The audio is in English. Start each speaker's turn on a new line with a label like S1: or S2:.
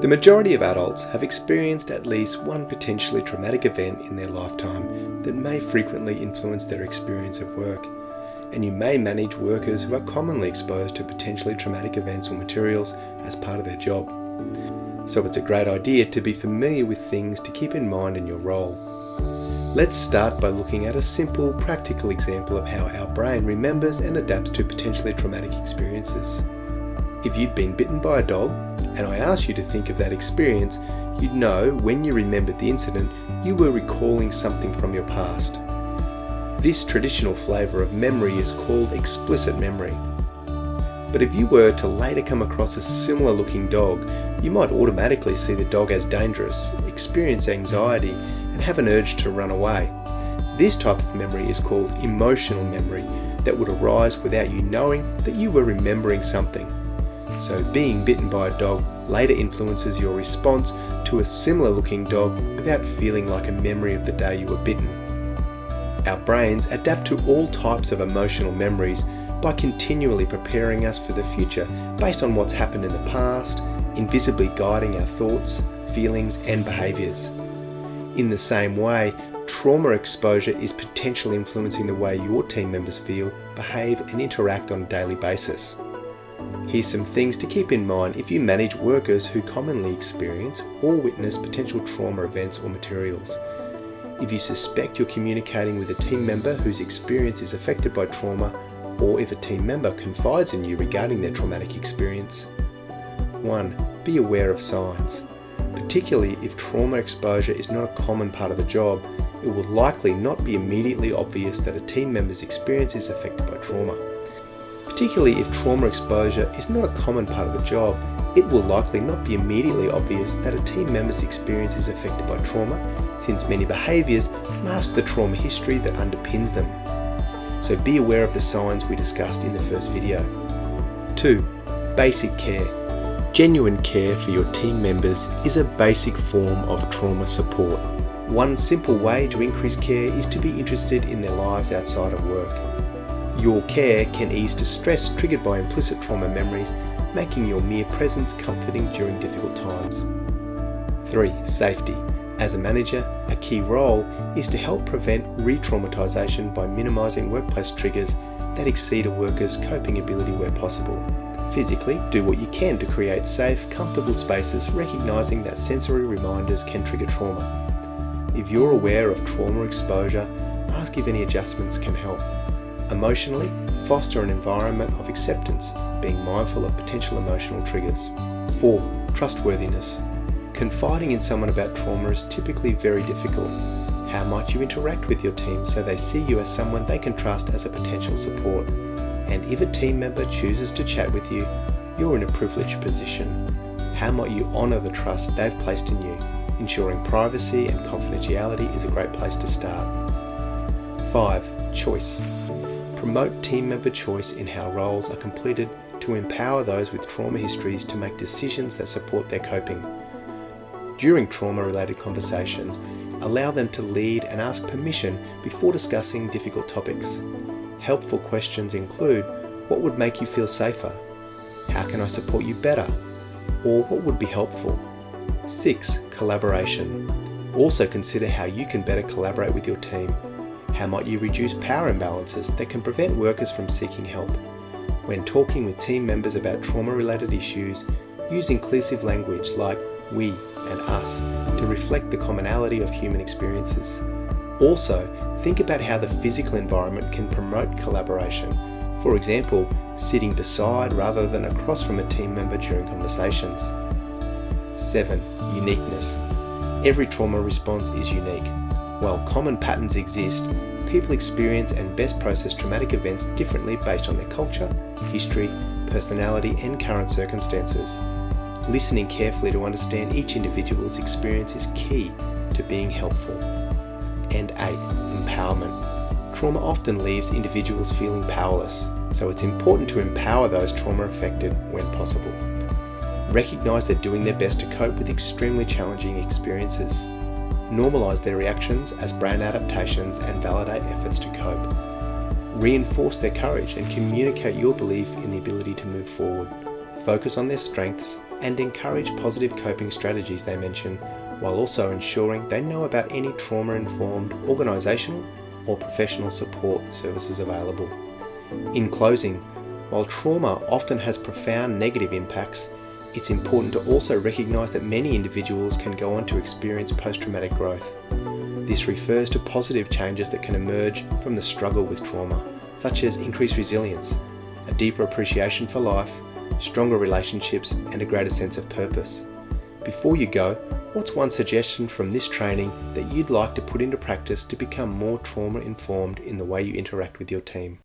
S1: The majority of adults have experienced at least one potentially traumatic event in their lifetime that may frequently influence their experience of work, and you may manage workers who are commonly exposed to potentially traumatic events or materials as part of their job. So it's a great idea to be familiar with things to keep in mind in your role. Let's start by looking at a simple, practical example of how our brain remembers and adapts to potentially traumatic experiences. If you'd been bitten by a dog, and I asked you to think of that experience, you'd know when you remembered the incident, you were recalling something from your past. This traditional flavour of memory is called explicit memory. But if you were to later come across a similar looking dog, you might automatically see the dog as dangerous, experience anxiety, and have an urge to run away. This type of memory is called emotional memory that would arise without you knowing that you were remembering something. So being bitten by a dog later influences your response to a similar looking dog without feeling like a memory of the day you were bitten. Our brains adapt to all types of emotional memories by continually preparing us for the future based on what's happened in the past, invisibly guiding our thoughts, feelings, and behaviours. In the same way, trauma exposure is potentially influencing the way your team members feel, behave, and interact on a daily basis. Here's some things to keep in mind if you manage workers who commonly experience or witness potential trauma events or materials. If you suspect you're communicating with a team member whose experience is affected by trauma, or if a team member confides in you regarding their traumatic experience. 1. Be aware of signs. Particularly if trauma exposure is not a common part of the job, it will likely not be immediately obvious that a team member's experience is affected by trauma. Particularly if trauma exposure is not a common part of the job, it will likely not be immediately obvious that a team member's experience is affected by trauma, since many behaviours mask the trauma history that underpins them. So be aware of the signs we discussed in the first video. 2. Basic care. Genuine care for your team members is a basic form of trauma support. One simple way to increase care is to be interested in their lives outside of work. Your care can ease distress triggered by implicit trauma memories, making your mere presence comforting during difficult times. 3. Safety. As a manager, a key role is to help prevent re-traumatization by minimizing workplace triggers that exceed a worker's coping ability where possible. Physically, do what you can to create safe, comfortable spaces, recognizing that sensory reminders can trigger trauma. If you're aware of trauma exposure, ask if any adjustments can help. Emotionally, foster an environment of acceptance, being mindful of potential emotional triggers. 4. Trustworthiness. Confiding in someone about trauma is typically very difficult. How might you interact with your team so they see you as someone they can trust as a potential support? And if a team member chooses to chat with you, you're in a privileged position. How might you honour the trust they've placed in you? Ensuring privacy and confidentiality is a great place to start. 5. Choice. Promote team member choice in how roles are completed to empower those with trauma histories to make decisions that support their coping. During trauma-related conversations, allow them to lead and ask permission before discussing difficult topics. Helpful questions include, what would make you feel safer? How can I support you better? Or what would be helpful? 6. Collaboration. Also consider how you can better collaborate with your team. How might you reduce power imbalances that can prevent workers from seeking help? When talking with team members about trauma-related issues, use inclusive language like we and us to reflect the commonality of human experiences. Also, think about how the physical environment can promote collaboration. For example, sitting beside rather than across from a team member during conversations. 7. Uniqueness. Every trauma response is unique. While common patterns exist, people experience and best process traumatic events differently based on their culture, history, personality, and current circumstances. Listening carefully to understand each individual's experience is key to being helpful. And 8. Empowerment. Trauma often leaves individuals feeling powerless, so it's important to empower those trauma affected when possible. Recognize they're doing their best to cope with extremely challenging experiences. Normalize their reactions as brain adaptations and validate efforts to cope. Reinforce their courage and communicate your belief in the ability to move forward. Focus on their strengths, and encourage positive coping strategies they mention, while also ensuring they know about any trauma-informed organisational or professional support services available. In closing, while trauma often has profound negative impacts, it's important to also recognise that many individuals can go on to experience post-traumatic growth. This refers to positive changes that can emerge from the struggle with trauma, such as increased resilience, a deeper appreciation for life, stronger relationships, and a greater sense of purpose. Before you go, what's one suggestion from this training that you'd like to put into practice to become more trauma-informed in the way you interact with your team?